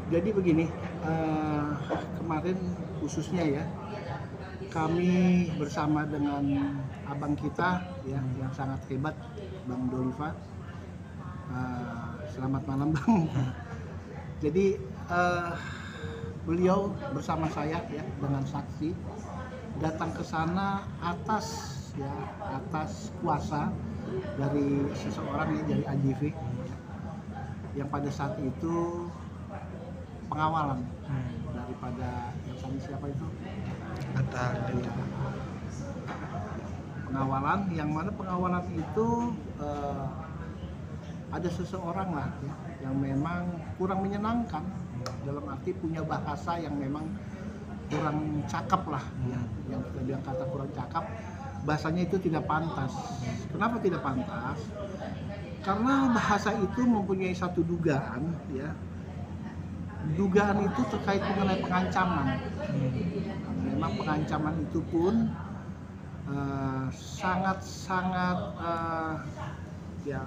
Jadi begini, kemarin khususnya ya, kami bersama dengan abang kita ya yang sangat hebat, Bang Doliva. Selamat malam Bang. Jadi beliau bersama saya ya dengan saksi datang ke sana atas kuasa dari seseorang ya, dari AJV yang pada saat itu pengawalan daripada yang tadi siapa itu? Pengawalan, yang mana pengawalan itu ada seseorang lah ya, yang memang kurang menyenangkan, dalam arti punya bahasa yang memang kurang cakep lah ya, yang kita bilang kata kurang cakep, bahasanya itu tidak pantas. Kenapa tidak pantas? Karena bahasa itu mempunyai satu dugaan ya. Dugaan itu terkait mengenai pengancaman. Memang pengancaman itu pun sangat-sangat ya,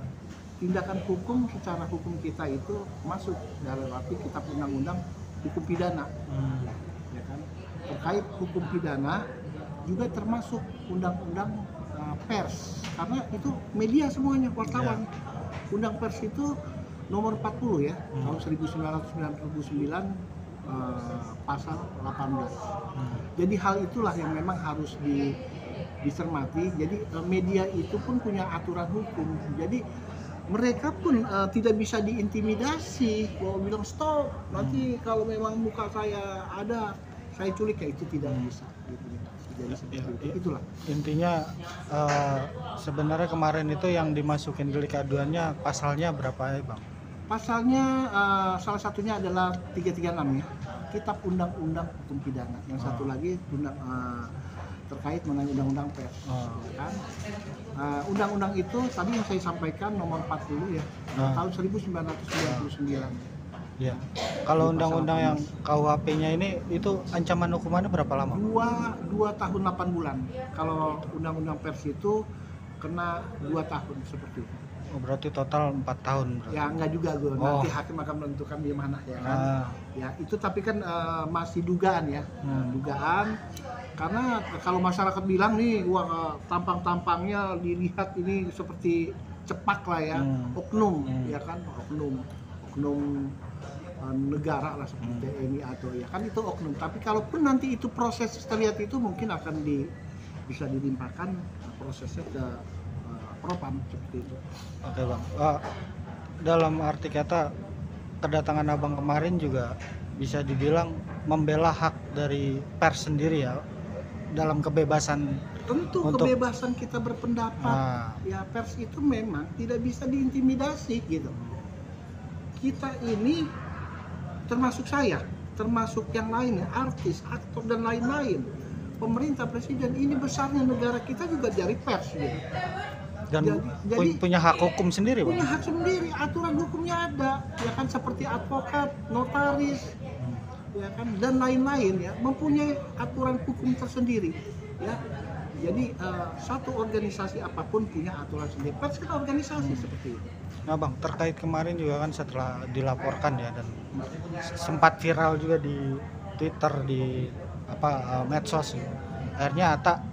tindakan hukum secara hukum kita itu masuk dalam arti kitab undang-undang hukum pidana. Ya kan? Terkait hukum pidana juga termasuk undang-undang pers, karena itu media semuanya, wartawan. Undang pers itu nomor 40 ya, tahun 1999 pasal 18. Jadi hal itulah yang memang harus dicermati. Jadi media itu pun punya aturan hukum. Jadi mereka pun tidak bisa diintimidasi bahwa bilang stop, nanti kalau memang muka saya ada, saya culik, ya itu tidak bisa gitu. Jadi seperti itulah intinya. Sebenarnya kemarin itu yang dimasukin delik aduannya pasalnya berapa ya Bang? Pasalnya salah satunya adalah 336 ya, Kitab Undang-Undang Hukum Pidana. Yang satu lagi terkait mengenai undang-undang pers. Kan? Undang-undang itu tadi yang saya sampaikan nomor 40 ya, tahun 1999. Ya. Kalau undang-undang yang KUHP-nya ini itu ancaman hukumannya berapa lama? 2 tahun 8 bulan. Kalau undang-undang pers itu kena 2 tahun seperti itu. Oh, berarti total 4 tahun berarti. Ya enggak juga gue, nanti hakim akan menentukan di mana ya kan. Ya itu tapi kan masih dugaan ya. Dugaan, karena kalau masyarakat bilang nih wah tampang-tampangnya dilihat ini seperti cepak lah ya, oknum ya kan, oknum negara lah seperti TNI atau ya kan, itu oknum. Tapi kalaupun nanti itu proses terlihat itu mungkin akan bisa dilimpahkan prosesnya ke propam seperti itu. Oke Bang, dalam arti kata kedatangan Abang kemarin juga bisa dibilang membela hak dari pers sendiri ya, dalam kebebasan. Tentu kebebasan kita berpendapat ya, pers itu memang tidak bisa diintimidasi gitu. Kita ini termasuk saya, termasuk yang lainnya, artis, aktor dan lain-lain, pemerintah, presiden, ini besarnya negara kita juga dari pers gitu. Dan jadi punya hak hukum sendiri, punya hak sendiri, aturan hukumnya ada ya kan, seperti advokat, notaris ya kan, dan lain-lain ya, mempunyai aturan hukum tersendiri ya. Jadi satu organisasi apapun punya aturan sendiri, pers kan organisasi seperti itu. Nah Bang, terkait kemarin juga kan setelah dilaporkan ya, dan sempat viral juga di Twitter, di medsos, akhirnya Atta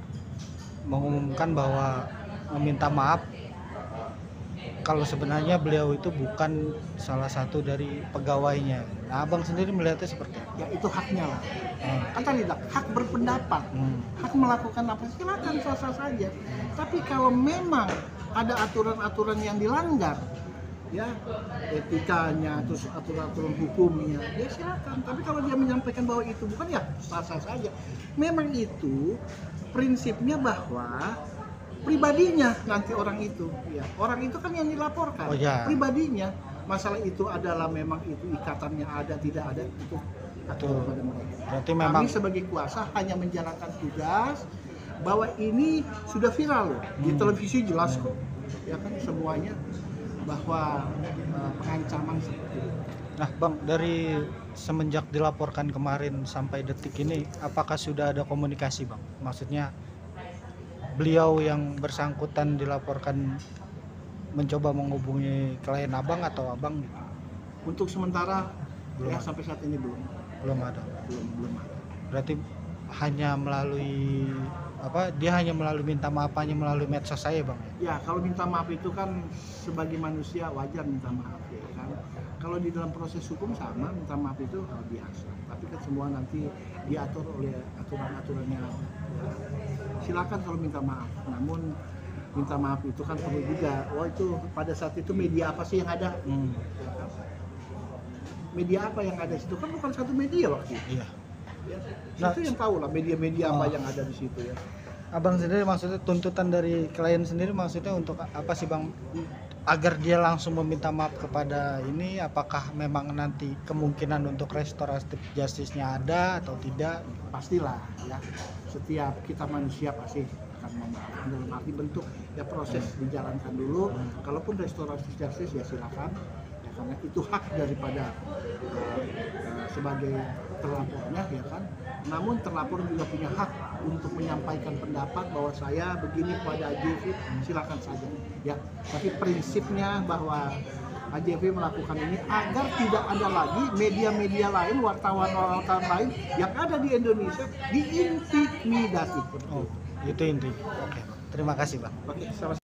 mengumumkan bahwa meminta maaf kalau sebenarnya beliau itu bukan salah satu dari pegawainya. Nah Abang sendiri melihatnya seperti apa? Ya itu haknya lah. Kan tadi hak berpendapat, hak melakukan apa, silakan, sah-sah saja. Tapi kalau memang ada aturan-aturan yang dilanggar ya, etikanya, terus aturan-aturan hukumnya, ya silakan. Tapi kalau dia menyampaikan bahwa itu bukan, ya sah-sah saja. Memang itu prinsipnya bahwa pribadinya nanti orang itu ya, orang itu kan yang dilaporkan, pribadinya. Masalah itu adalah memang itu ikatannya ada tidak ada, itu kepada mereka. Berarti memang kami sebagai kuasa hanya menjalankan tugas, bahwa ini sudah viral loh di televisi, jelas kok ya kan semuanya, bahwa pengancaman seperti itu. Nah Bang, dari semenjak dilaporkan kemarin sampai detik ini, apakah sudah ada komunikasi Bang? Maksudnya beliau yang bersangkutan dilaporkan mencoba menghubungi klien Abang atau Abang? Untuk sementara Belum Ya ada. sampai saat ini belum Ada. belum ada. Berarti hanya melalui apa? Dia hanya melalui minta maaf hanya melalui medsos saya, Bang. Ya kalau minta maaf itu kan sebagai manusia wajar minta maaf ya kan. Kalau di dalam proses hukum sama, minta maaf itu hal biasa. Tapi kan semua nanti diatur oleh aturan-aturannya. Ya, silakan kalau minta maaf. Namun minta maaf itu kan perlu juga. Oh itu pada saat itu media apa sih yang ada? Ya kan? Media apa yang ada di situ? Kan bukan satu media waktu itu. Iya. Ya, Nah, itu yang tahu lah media-media apa Oh. yang ada di situ ya. Abang sendiri maksudnya tuntutan dari klien sendiri maksudnya untuk apa sih, Bang? Agar dia langsung meminta maaf kepada ini, apakah memang nanti kemungkinan untuk restoratif justice-nya ada atau tidak? Pastilah ya, setiap kita manusia pasti akan memaafkan dalam arti bentuk ya proses dijalankan dulu. Kalaupun restoratif justice ya silakan ya, karena itu hak daripada sebagai terlapornya ya kan. Namun terlapor juga punya hak untuk menyampaikan pendapat bahwa saya begini kepada AJV, silakan saja ya. Tapi prinsipnya bahwa AJV melakukan ini agar tidak ada lagi media-media lain, wartawan-wartawan lain yang ada di Indonesia diintimidasi. Oh, itu inti. Oke. Terima kasih, Bang. Oke, sama-sama.